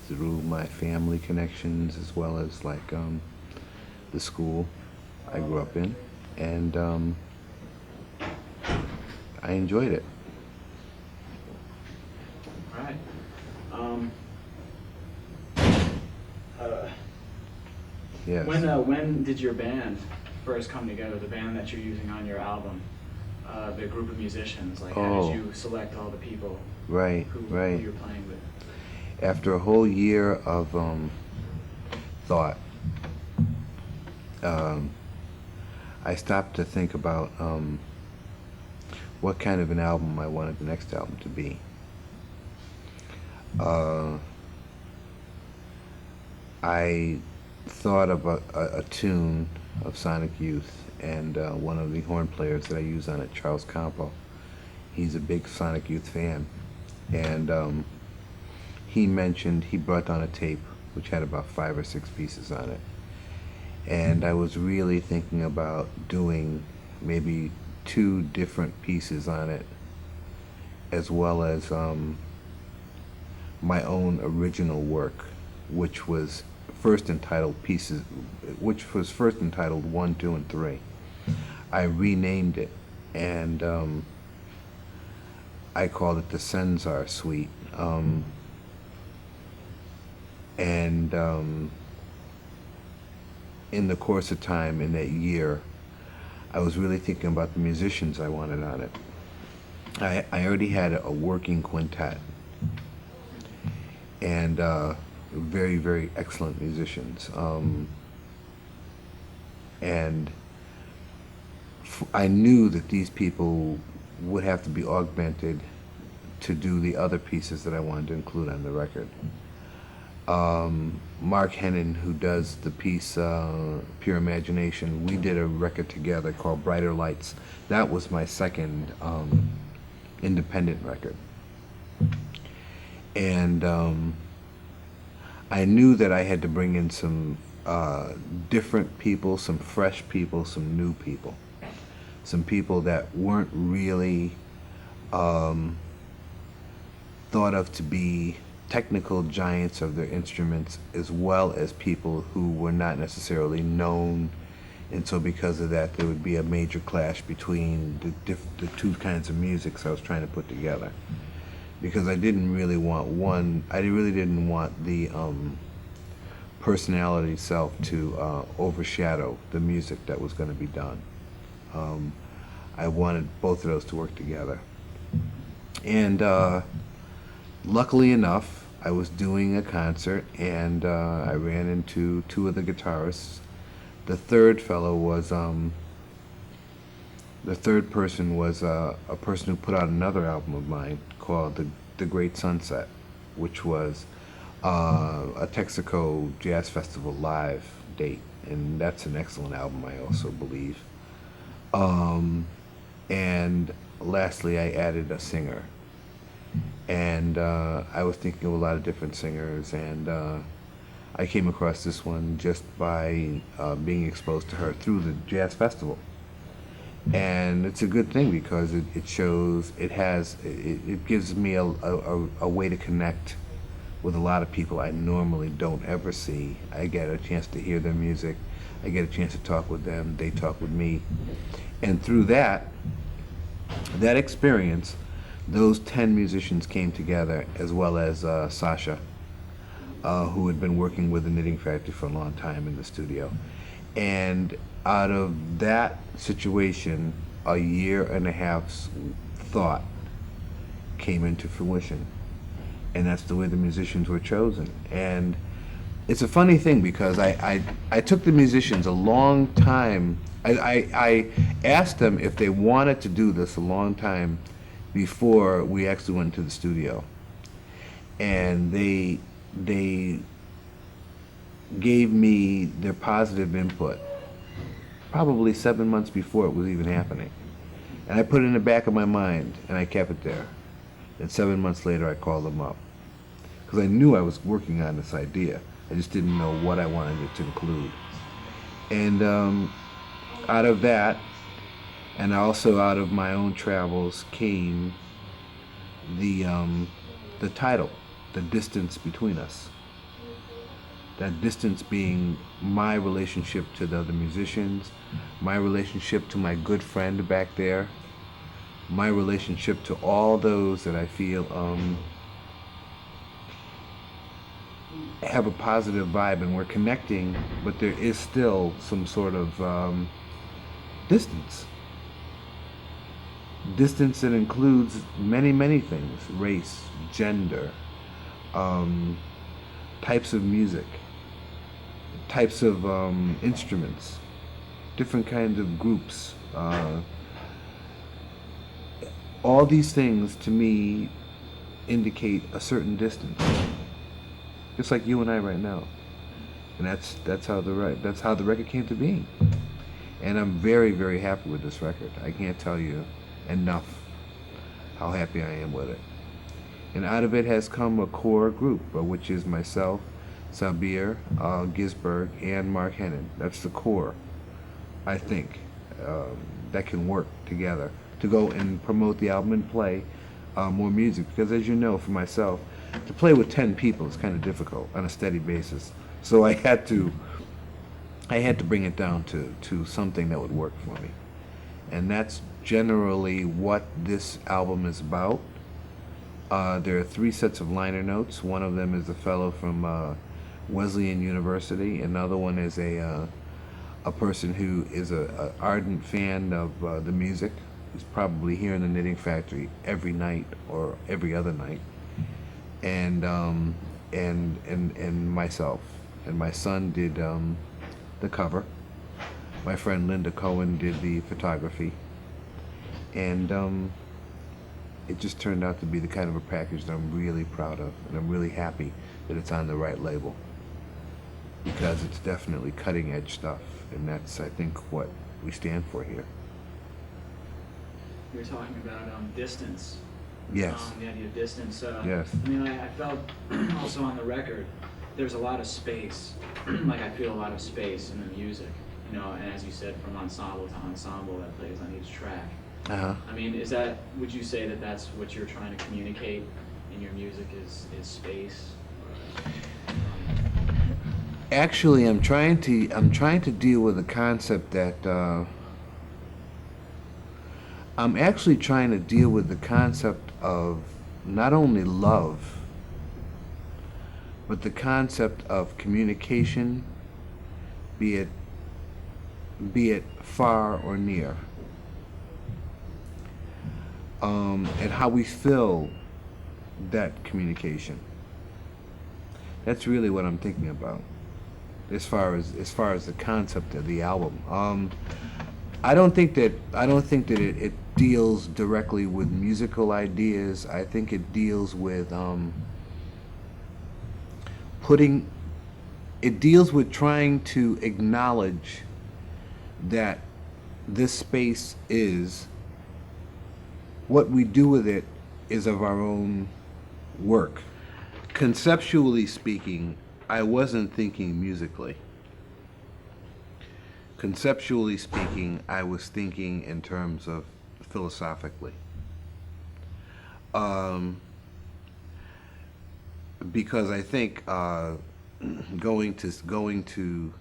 through my family connections as well as the school I grew up in, and I enjoyed it. Right. Um, uh, Yes. when did your band first come together? The band that you're using on your album, the group of musicians. Like, how Oh, did you select all the people right, who right. you're playing with? After a whole year of thought, um, I stopped to think about what kind of an album I wanted the next album to be. Uh, I thought of a tune of Sonic Youth, and one of the horn players that I use on it, Charles Campo. He's a big Sonic Youth fan, and he brought down a tape which had about 5 or 6 pieces on it, and I was really thinking about doing maybe 2 different pieces on it, as well as my own original work, which was first entitled pieces, which was first entitled 1, 2, and 3. I renamed it, and I called it the Senzar Suite. And in the course of time, in that year, I was really thinking about the musicians I wanted on it. I already had a working quintet, and very, very excellent musicians. And I knew that these people would have to be augmented to do the other pieces that I wanted to include on the record. Mark Hennon, who does the piece Pure Imagination, we did a record together called Brighter Lights. That was my second independent record. And I knew that I had to bring in some different people, some fresh people, some new people. Some people that weren't really thought of to be technical giants of their instruments, as well as people who were not necessarily known, and so because of that there would be a major clash between the two kinds of music I was trying to put together. Because I really didn't want the personality self to overshadow the music that was going to be done. I wanted both of those to work together. And luckily enough, I was doing a concert, and I ran into 2 of the guitarists. The third person was a person who put out another album of mine called The Great Sunset, which was a Texaco Jazz Festival live date, and that's an excellent album, I also believe. And lastly, I added a singer, and I was thinking of a lot of different singers, and I came across this one just by being exposed to her through the jazz festival. And it's a good thing because it gives me a way to connect with a lot of people I normally don't ever see. I get a chance to hear their music, I get a chance to talk with them, they talk with me, and through that experience, those 10 musicians came together, as well as Sasha, who had been working with the Knitting Factory for a long time in the studio. And out of that situation, a year and a half's thought came into fruition. And that's the way the musicians were chosen. And it's a funny thing because I took the musicians a long time. I asked them if they wanted to do this a long time before we actually went to the studio. And they gave me their positive input probably 7 months before it was even happening. And I put it in the back of my mind, and I kept it there. And 7 months later, I called them up. Because I knew I was working on this idea. I just didn't know what I wanted it to include. And out of that, and also out of my own travels, came the title, The Distance Between Us. That distance being my relationship to the other musicians, my relationship to my good friend back there, my relationship to all those that I feel have a positive vibe and we're connecting, but there is still some sort of distance. Distance that includes many, many things: race, gender, um, types of music, types of instruments, different kinds of groups. All these things to me indicate a certain distance, just like you and I right now. And that's how the record came to be. And I'm very, very happy with this record. I can't tell you enough how happy I am with it. And out of it has come a core group, which is myself, Sabir Gisberg, and Mark Hennon. That's the core, I think, that can work together to go and promote the album and play more music. Because as you know, for myself, to play with 10 people is kind of difficult on a steady basis. So I had to bring it down to something that would work for me. And that's generally what this album is about. There are 3 sets of liner notes. One of them is a fellow from Wesleyan University. Another one is a person who is a ardent fan of the music, who's probably here in the Knitting Factory every night or every other night, and myself. And my son did the cover. My friend Linda Cohen did the photography, and it just turned out to be the kind of a package that I'm really proud of, and I'm really happy that it's on the right label, because it's definitely cutting edge stuff, and that's, I think, what we stand for here. You were talking about distance. Yes. The idea of distance. Yes. I mean, I felt also on the record, there's a lot of space. Like, I feel a lot of space in the music, you know, and as you said, from ensemble to ensemble that plays on each track. Uh-huh. I mean, would you say that that's what you're trying to communicate in your music is space? Actually, I'm trying to deal with a concept that I'm actually trying to deal with the concept of not only love, but the concept of communication, be it far or near, and how we feel that communication. That's really what I'm thinking about, as far as the concept of the album. I don't think that it deals directly with musical ideas. I think it deals with trying to acknowledge that this space is, what we do with it is of our own work. Conceptually speaking, I wasn't thinking musically. Conceptually speaking, I was thinking in terms of philosophically. Because I think going to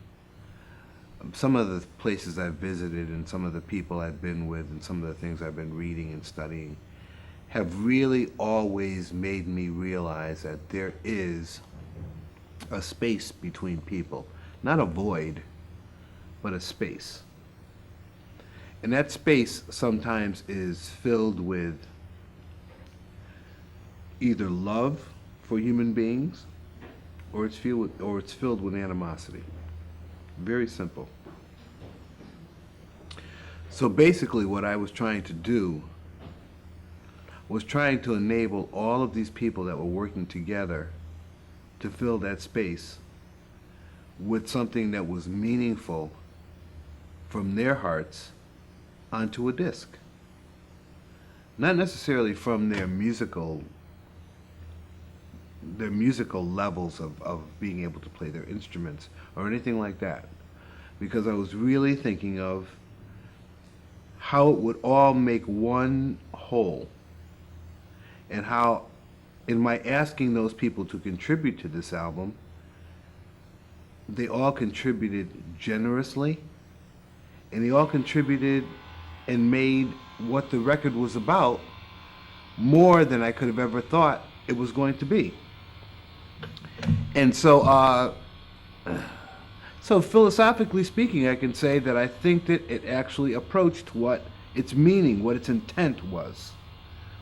some of the places I've visited and some of the people I've been with and some of the things I've been reading and studying have really always made me realize that there is a space between people. Not a void, but a space. And that space sometimes is filled with either love for human beings, or it's filled with animosity. Very simple. So basically what I was trying to do was trying to enable all of these people that were working together to fill that space with something that was meaningful from their hearts onto a disc. Not necessarily from their musical levels of being able to play their instruments or anything like that, because I was really thinking of how it would all make one whole, and how, in my asking those people to contribute to this album, they all contributed generously, and they all contributed and made what the record was about more than I could have ever thought it was going to be. And so philosophically speaking, I can say that I think that it actually approached what its meaning, what its intent was,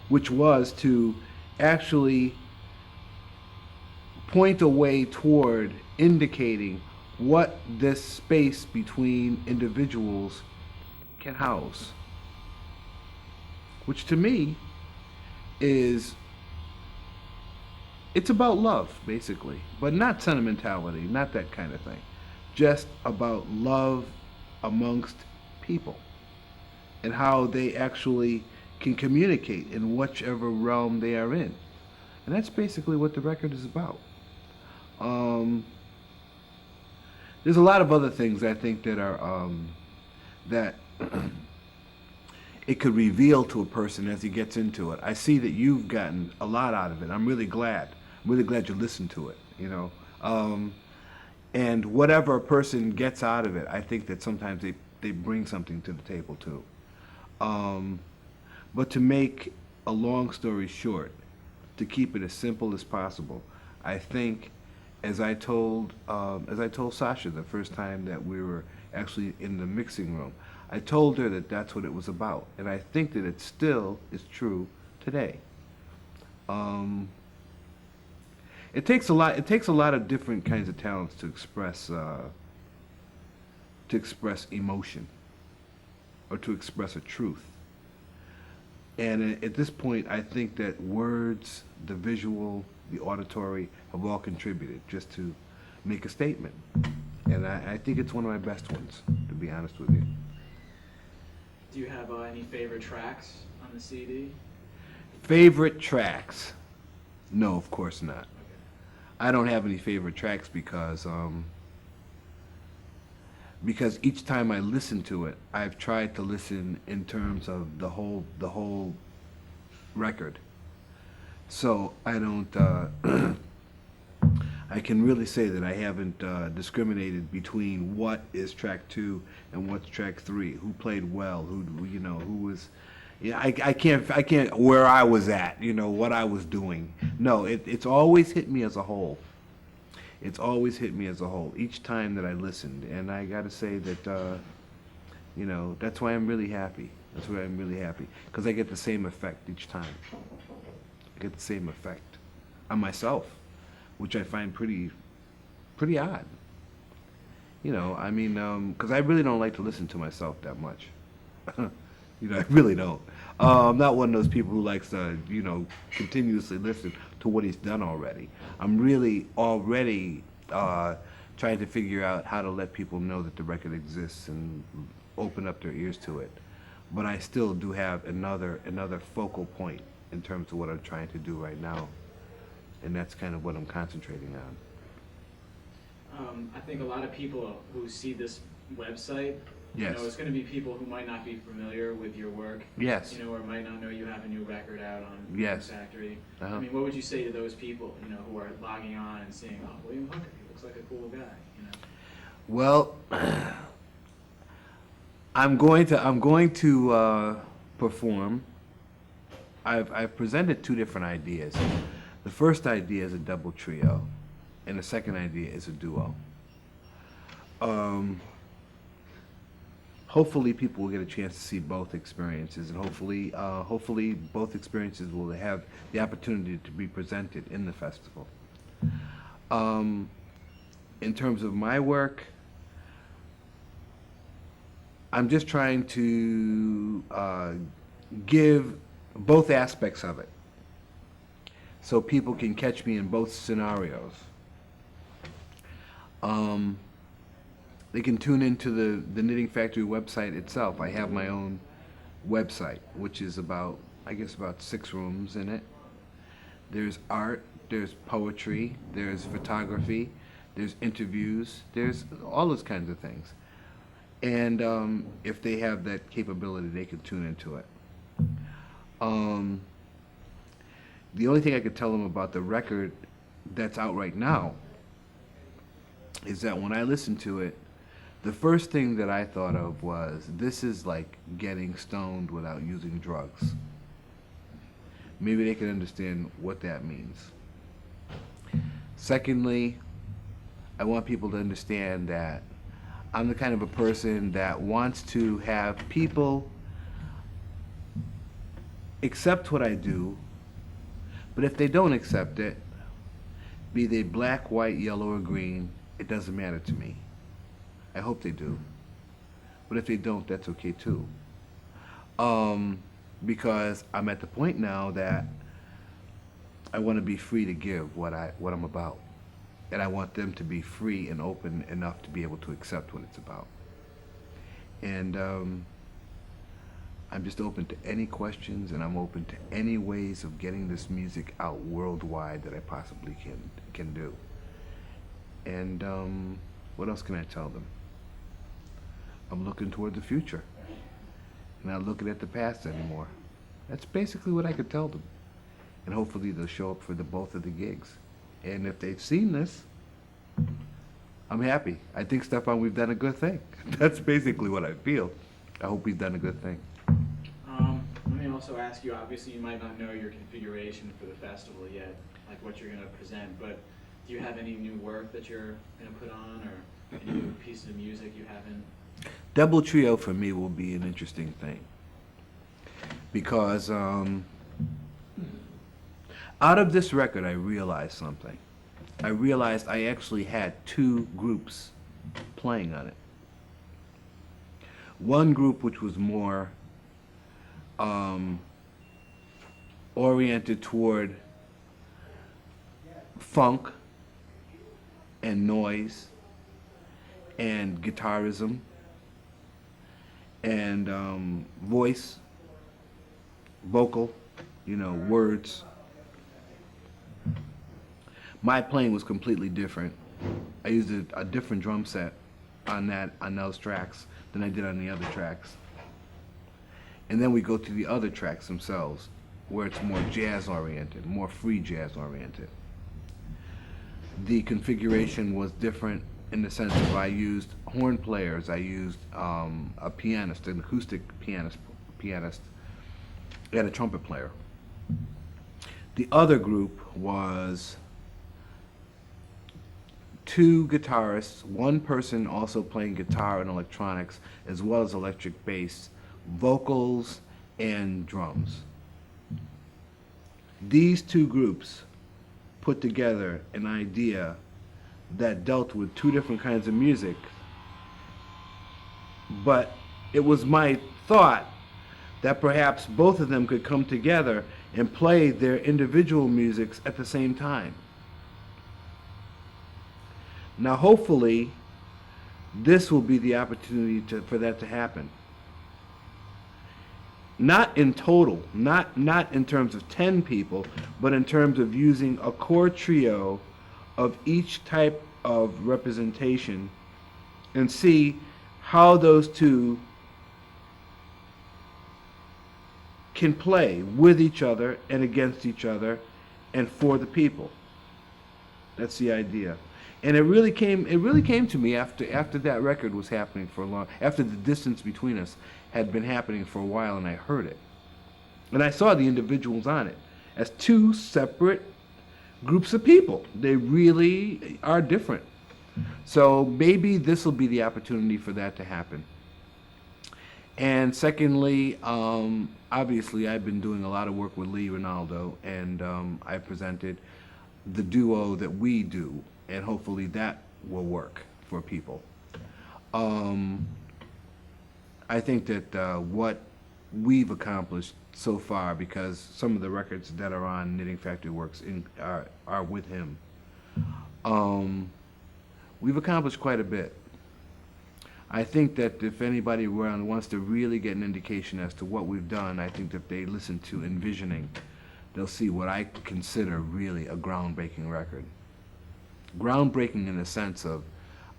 which was to actually point a way toward indicating what this space between individuals can house. Which to me is, it's about love, basically, but not sentimentality, not that kind of thing. Just about love amongst people and how they actually can communicate in whichever realm they are in. And that's basically what the record is about. Um, there's a lot of other things I think that are that it could reveal to a person as he gets into it. I see that you've gotten a lot out of it. I'm really glad. I'm really glad you listened to it. You know, and whatever a person gets out of it, I think that sometimes they bring something to the table too. Um, but to make a long story short, to keep it as simple as possible, I think, as I told Sasha the first time that we were actually in the mixing room, I told her that that's what it was about, and I think that it still is true today. Um, it takes a lot. It takes a lot of different kinds of talents to express emotion or to express a truth. And at this point, I think that words, the visual, the auditory have all contributed just to make a statement. And I think it's one of my best ones, to be honest with you. Do you have any favorite tracks on the CD? Favorite tracks? No, of course not. I don't have any favorite tracks because each time I listen to it, I've tried to listen in terms of the whole record. So I don't. I can really say that I haven't discriminated between what is track 2 and what's track 3. Who played well? Who was. Yeah, I can't where I was at. What I was doing. No, it's always hit me as a whole. It's always hit me as a whole each time that I listened, and I got to say that that's why I'm really happy. That's why I'm really happy because I get the same effect each time. I get the same effect on myself, which I find pretty odd. I mean, because I really don't like to listen to myself that much. I really don't. I'm not one of those people who likes to, continuously listen to what he's done already. I'm really already trying to figure out how to let people know that the record exists and open up their ears to it. But I still do have another focal point in terms of what I'm trying to do right now, and that's kind of what I'm concentrating on. I think a lot of people who see this website, Yes. it's going to be people who might not be familiar with your work. Yes. Or might not know you have a new record out on Yes. Factory. Uh-huh. I mean, what would you say to those people, who are logging on and seeing, oh, William Hooker, he looks like a cool guy, Well, I'm going to perform. I've presented 2 different ideas. The first idea is a double trio, and the second idea is a duo. Hopefully, people will get a chance to see both experiences, and hopefully, both experiences will have the opportunity to be presented in the festival. In terms of my work, I'm just trying to give both aspects of it so people can catch me in both scenarios. They can tune into the Knitting Factory website itself. I have my own website, which is about 6 rooms in it. There's art, there's poetry, there's photography, there's interviews, there's all those kinds of things. And if they have that capability, they can tune into it. The only thing I could tell them about the record that's out right now is that when I listened to it, the first thing that I thought of was this is like getting stoned without using drugs. Maybe they can understand what that means. Secondly, I want people to understand that I'm the kind of a person that wants to have people accept what I do, but if they don't accept it, be they black, white, yellow, or green, it doesn't matter to me. I hope they do. But if they don't, that's okay too. Because I'm at the point now that I want to be free to give what I'm about. And I want them to be free and open enough to be able to accept what it's about. And I'm just open to any questions, and I'm open to any ways of getting this music out worldwide that I possibly can do. And what else can I tell them? I'm looking toward the future, and not looking at the past anymore. That's basically what I could tell them. And hopefully they'll show up for both of the gigs. And if they've seen this, I'm happy. I think, Stefan, we've done a good thing. That's basically what I feel. I hope we've done a good thing. Let me also ask you, obviously you might not know your configuration for the festival yet, like what you're going to present, but do you have any new work that you're going to put on, or any new pieces of music you haven't? Double Trio for me will be an interesting thing. Because out of this record, I realized something. I realized I actually had two groups playing on it. One group which was more oriented toward funk and noise and guitarism and voice, vocal, words. My playing was completely different. I used a different drum set on those tracks than I did on the other tracks. And then we go to the other tracks themselves, where it's more jazz oriented, more free jazz oriented. The configuration was different in the sense of I used horn players, I used a pianist, an acoustic pianist, and a trumpet player. The other group was two guitarists, one person also playing guitar and electronics, as well as electric bass, vocals, and drums. These two groups put together an idea that dealt with two different kinds of music, but it was my thought that perhaps both of them could come together and play their individual musics at the same time. Now hopefully this will be the opportunity for that to happen. Not in total, not in terms of 10 people, but in terms of using a core trio of each type of representation and see how those two can play with each other and against each other and for the people. That's the idea. And it really came to me after that record was happening for a long, after the distance between us had been happening for a while, and I heard it. And I saw the individuals on it as two separate groups of people. They really are different. So maybe this will be the opportunity for that to happen. And secondly, obviously I've been doing a lot of work with Lee Ronaldo, and I presented the duo that we do, and hopefully that will work for people. I think that what we've accomplished so far, because some of the records that are on Knitting Factory Works are with him, we've accomplished quite a bit. I think that if anybody around wants to really get an indication as to what we've done, I think that if they listen to Envisioning, they'll see what I consider really a groundbreaking record. Groundbreaking in the sense of,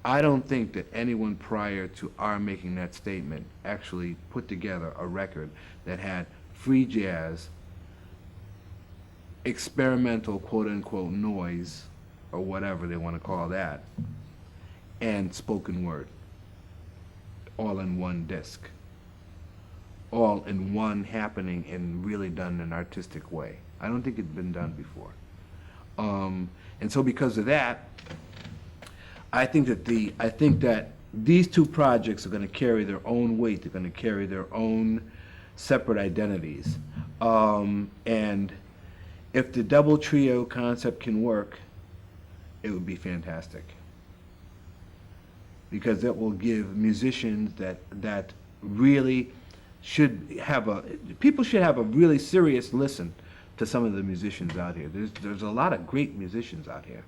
I don't think that anyone prior to our making that statement actually put together a record that had free jazz, experimental quote-unquote noise, or whatever they want to call that, and spoken word, all in one disc, all in one happening and really done in an artistic way. I don't think it's been done before. And so because of that, I think that these two projects are going to carry their own weight. They're going to carry their own separate identities. And if the double trio concept can work, it would be fantastic. Because that will give musicians that really people should have a really serious listen to some of the musicians out here. There's a lot of great musicians out here.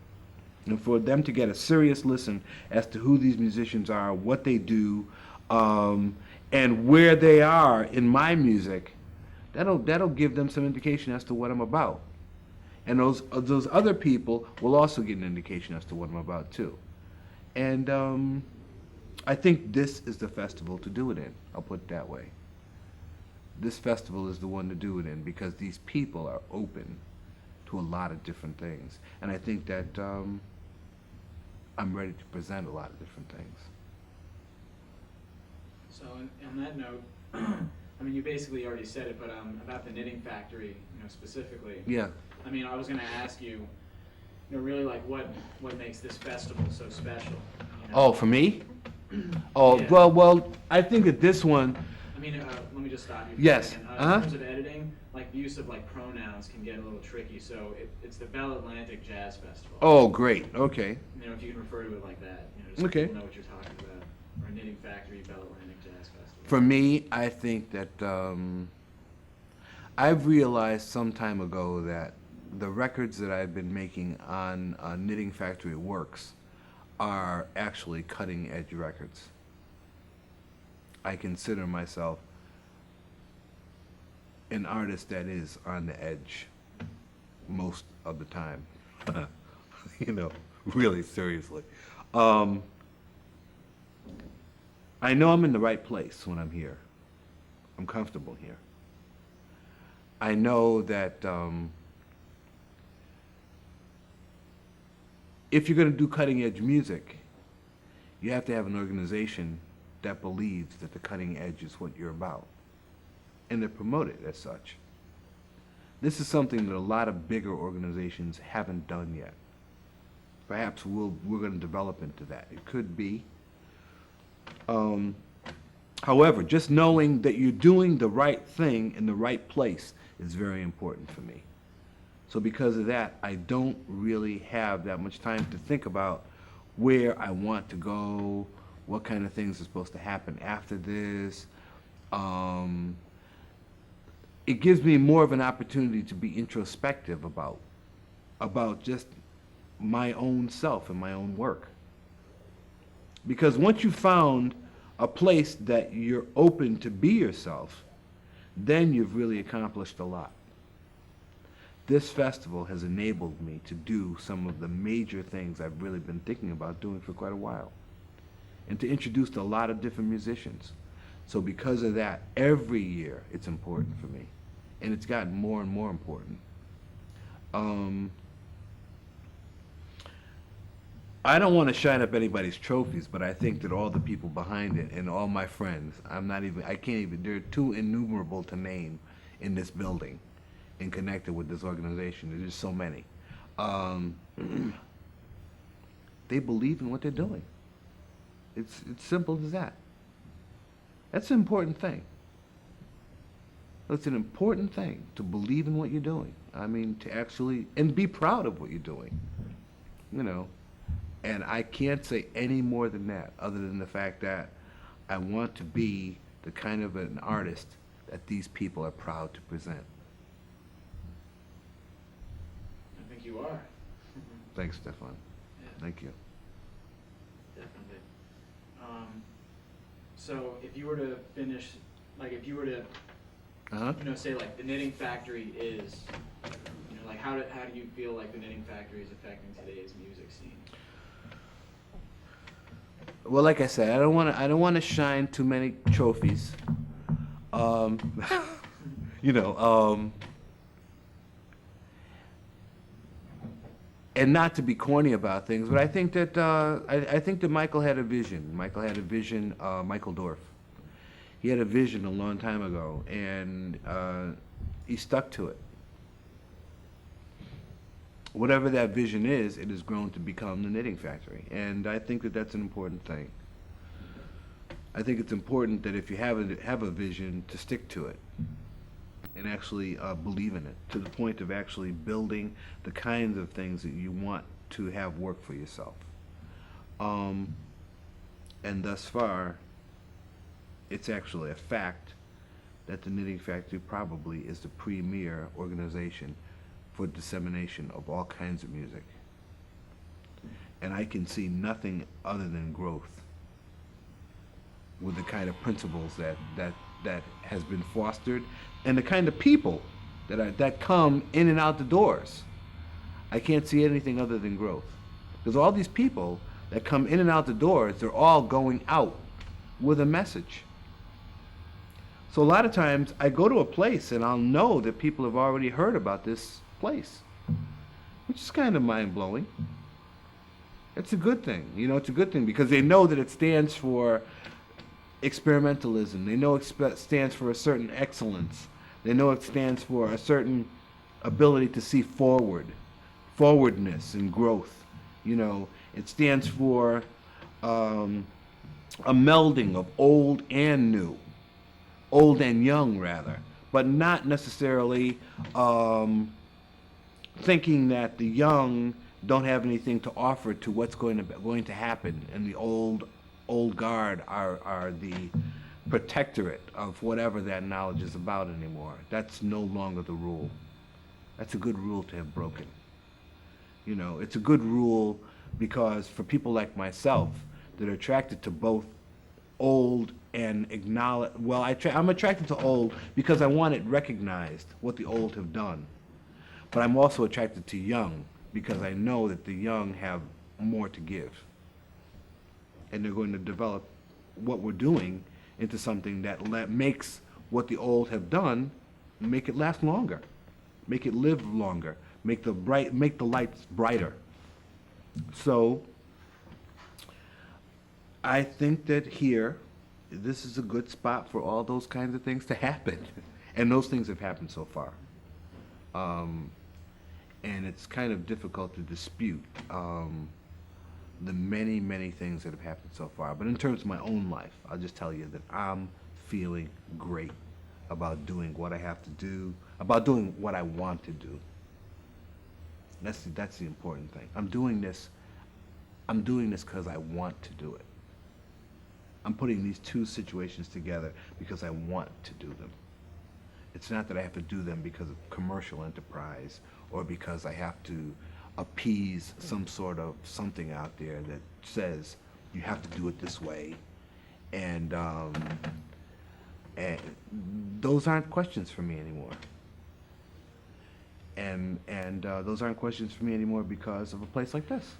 And for them to get a serious listen as to who these musicians are, what they do, and where they are in my music, that'll give them some indication as to what I'm about. And those other people will also get an indication as to what I'm about too. And I think this is the festival to do it in. I'll put it that way. This festival is the one to do it in because these people are open to a lot of different things. And I think that I'm ready to present a lot of different things. So on that note, I mean, you basically already said it, but about the Knitting Factory, specifically. Yeah. I mean, I was going to ask you, really like what makes this festival so special? Oh, for me? Oh, Yeah. well, I think that this one, I mean, let me just stop you for Yes. a second. Uh-huh. In terms of editing, like the use of like pronouns can get a little tricky. So it's the Bell Atlantic Jazz Festival. oh, great, okay. If you can refer to it like that, just so Okay. people know what you're talking about. Or Knitting Factory, Bell Atlantic Jazz Festival. For me, I think that I've realized some time ago that the records that I've been making on Knitting Factory Works are actually cutting edge records. I consider myself an artist that is on the edge most of the time. Really seriously. I know I'm in the right place when I'm here. I'm comfortable here. I know that if you're going to do cutting edge music, you have to have an organization that believes that the cutting edge is what you're about, and to promote it as such. This is something that a lot of bigger organizations haven't done yet. Perhaps we're going to develop into that. It could be. However, just knowing that you're doing the right thing in the right place is very important for me. So because of that, I don't really have that much time to think about where I want to go, what kind of things are supposed to happen after this. It gives me more of an opportunity to be introspective about just my own self and my own work. Because once you've found a place that you're open to be yourself, then you've really accomplished a lot. This festival has enabled me to do some of the major things I've really been thinking about doing for quite a while, and to introduce a lot of different musicians. So because of that, every year it's important for me, and it's gotten more and more important. I don't want to shine up anybody's trophies, but I think that all the people behind it and all my friends, they're too innumerable to name in this building and connected with this organization. There's just so many. They believe in what they're doing. It's simple as that. That's an important thing. It's an important thing to believe in what you're doing. I mean, to actually, and be proud of what you're doing. And I can't say any more than that, other than the fact that I want to be the kind of an artist that these people are proud to present. I think you are. Thanks, Stefan. Yeah. Thank you. Definitely. So if you were to finish, if you were to, say like the Knitting Factory is, like how do you feel like the Knitting Factory is affecting today's music scene? Well, like I said, I don't want to shine too many trophies. and not to be corny about things, but I think that I think that Michael had a vision. Michael had a vision. Michael Dorf. He had a vision a long time ago, and he stuck to it. Whatever that vision is, it has grown to become the Knitting Factory, and I think that that's an important thing. I think it's important that if you have a vision, to stick to it and actually believe in it to the point of actually building the kinds of things that you want to have work for yourself. And thus far, it's actually a fact that the Knitting Factory probably is the premier organization for dissemination of all kinds of music. And I can see nothing other than growth with the kind of principles that has been fostered and the kind of people that come in and out the doors. I can't see anything other than growth. Because all these people that come in and out the doors, they're all going out with a message. So a lot of times I go to a place and I'll know that people have already heard about this place, which is kind of mind-blowing. It's a good thing, it's a good thing because they know that it stands for experimentalism. They know it stands for a certain excellence. They know it stands for a certain ability to see forwardness and growth. It stands for a melding of old and new, old and young rather, but not necessarily thinking that the young don't have anything to offer to what's going to happen, and the old guard are the protectorate of whatever that knowledge is about anymore. That's no longer the rule. That's a good rule to have broken. It's a good rule because for people like myself that are attracted to both old and acknowledge, I'm attracted to old because I want it recognized what the old have done. But I'm also attracted to young because I know that the young have more to give. And they're going to develop what we're doing into something that makes what the old have done, make it last longer, make it live longer, make the lights brighter. So I think that here, this is a good spot for all those kinds of things to happen. And those things have happened so far. And it's kind of difficult to dispute the many, many things that have happened so far. But in terms of my own life, I'll just tell you that I'm feeling great about doing what I have to do, about doing what I want to do. That's the important thing. I'm doing this because I want to do it. I'm putting these two situations together because I want to do them. It's not that I have to do them because of commercial enterprise or because I have to appease some sort of something out there that says you have to do it this way. And those aren't questions for me anymore. And those aren't questions for me anymore because of a place like this.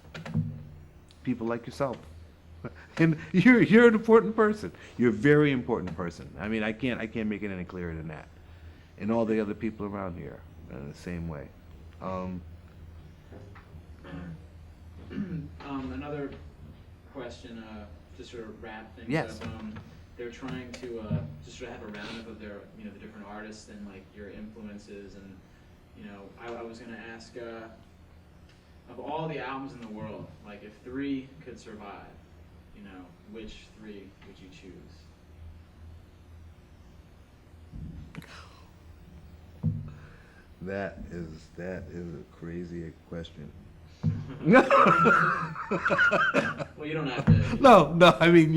People like yourself. And you're an important person. You're a very important person. I mean, I can't make it any clearer than that. And all the other people around here are the same way. Another question, just sort of wrap things Yes. up. They're trying to just sort of have a roundup of their, the different artists and like your influences, and I was gonna ask, of all the albums in the world, like if 3 could survive, which 3 would you choose? That is a crazy question. Well, you don't have to. No, I mean,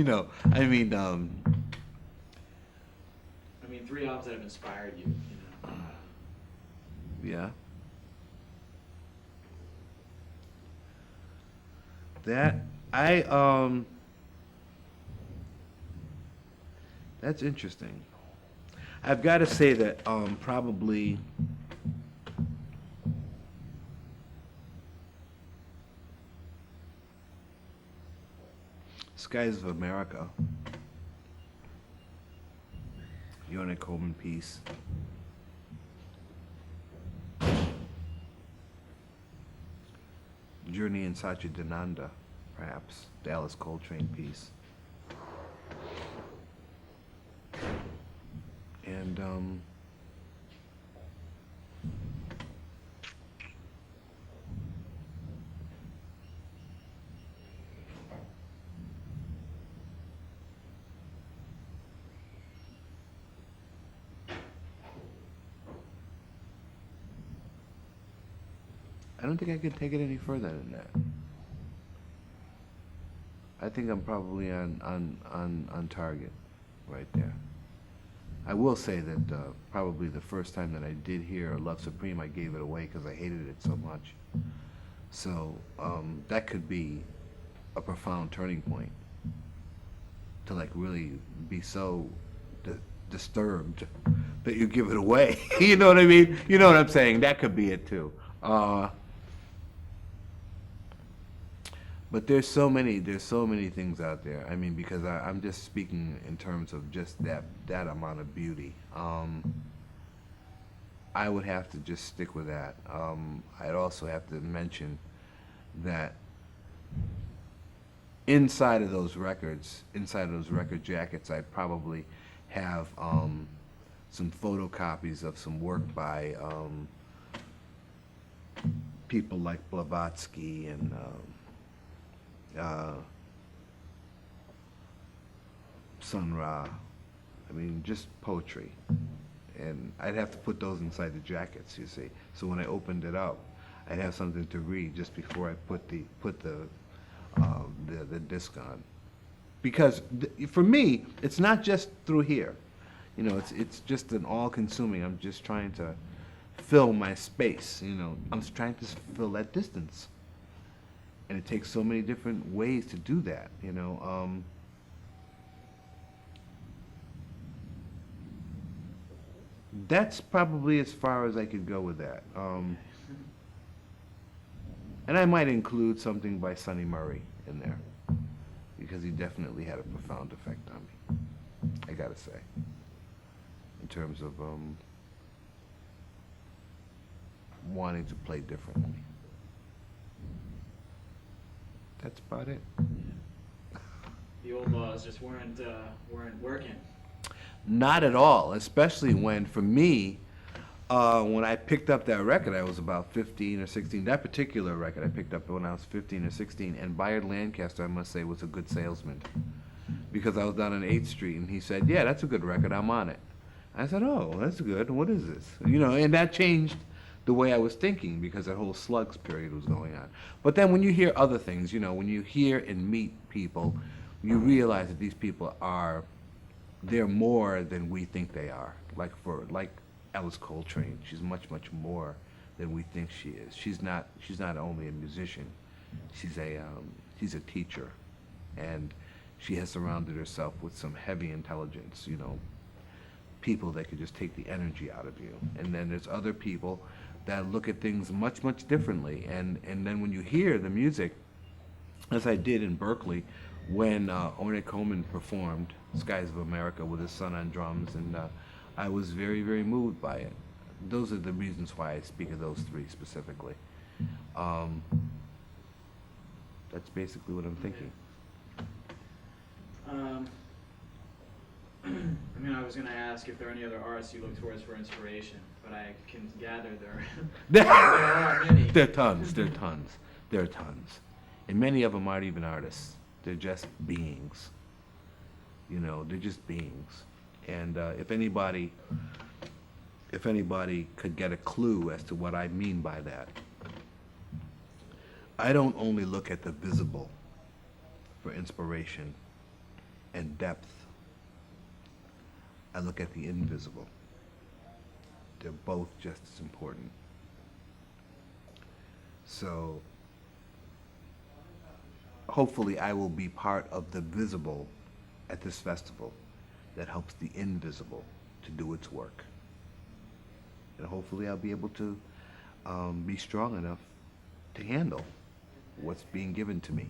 3 albums that have inspired you. Yeah. That's interesting. I've got to say that probably Skies of America, Yona Coleman piece. Journey in Satchidananda, perhaps, the Alice Coltrane piece. And I don't think I could take it any further than that. I think I'm probably on target right there. I will say that probably the first time that I did hear Love Supreme, I gave it away because I hated it so much. So that could be a profound turning point to like really be so disturbed that you give it away. You know what I mean? You know what I'm saying? That could be it too. But there's so many things out there. I mean, because I'm just speaking in terms of just that amount of beauty. I would have to just stick with that. I'd also have to mention that inside of those record jackets, I probably have some photocopies of some work by people like Blavatsky and Sun Ra. I mean, just poetry. And I'd have to put those inside the jackets, you see. So when I opened it up, I'd have something to read just before I put the disc on. Because for me, it's not just through here. You know, it's just an all-consuming. I'm just trying to fill my space. You know, I'm trying to fill that distance. And it takes so many different ways to do that, you know. That's probably as far as I could go with that. And I might include something by Sonny Murray in there, because he definitely had a profound effect on me, I gotta say, in terms of wanting to play differently. That's about it. The old laws just weren't working. Not at all, especially when, for me, when I picked up that record, I was about 15 or 16. That particular record I picked up when I was 15 or 16, and Bayard Lancaster, I must say, was a good salesman. Because I was down on 8th Street, and he said, yeah, that's a good record, I'm on it. I said, oh, that's good, what is this? You know, and that changed the way I was thinking, because that whole Slugs period was going on. But then when you hear other things, you know, when you hear and meet people, you realize that these people they're more than we think they are. Like Alice Coltrane, she's much more than we think she is. She's not only a musician, she's a teacher, and she has surrounded herself with some heavy intelligence, you know, people that could just take the energy out of you. And then there's other people that look at things much differently. And then when you hear the music, as I did in Berkeley, when Ornette Coleman performed Skies of America with his son on drums, and I was very moved by it. Those are the reasons why I speak of those three specifically. That's basically what I'm thinking. I mean, I was going to ask if there are any other artists you look towards for inspiration, but I can gather there are many. There are tons. And many of them aren't even artists. They're just beings. You know, they're just beings. And if anybody could get a clue as to what I mean by that, I don't only look at the visible for inspiration and depth. I look at the invisible. They're both just as important. So hopefully I will be part of the visible at this festival that helps the invisible to do its work. And hopefully I'll be able to be strong enough to handle what's being given to me.